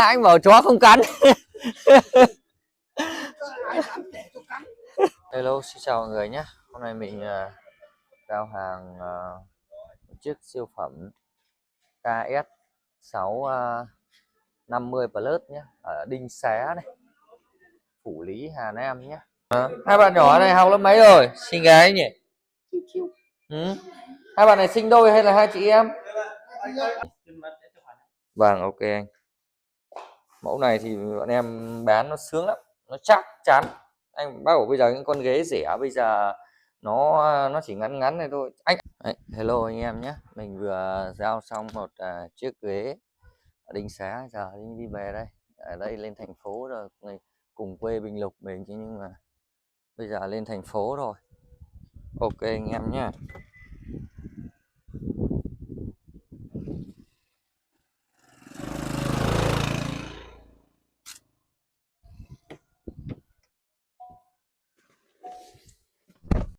Anh bảo chó không cắn. Hello, xin chào mọi người nhé. Hôm nay mình giao hàng chiếc siêu phẩm KS650 Plus nhé, ở Đinh Xá này, Phủ Lý, Hà Nam nhé. Hai bạn nhỏ này học lớp mấy rồi? Xinh gái nhỉ? Ừ. Hai bạn này sinh đôi hay là hai chị em? Vâng, ok anh. Mẫu này thì bọn em bán nó sướng lắm, nó chắc chắn. Anh bảo bây giờ những con ghế rẻ bây giờ nó chỉ ngắn ngắn này thôi anh. Đấy, hello anh em nhé, mình vừa giao xong một chiếc ghế ở Đinh Xá, giờ đi về đây, ở đây lên thành phố rồi, cùng quê Bình Lục mình chứ, nhưng mà bây giờ lên thành phố rồi. Ok anh em nhé.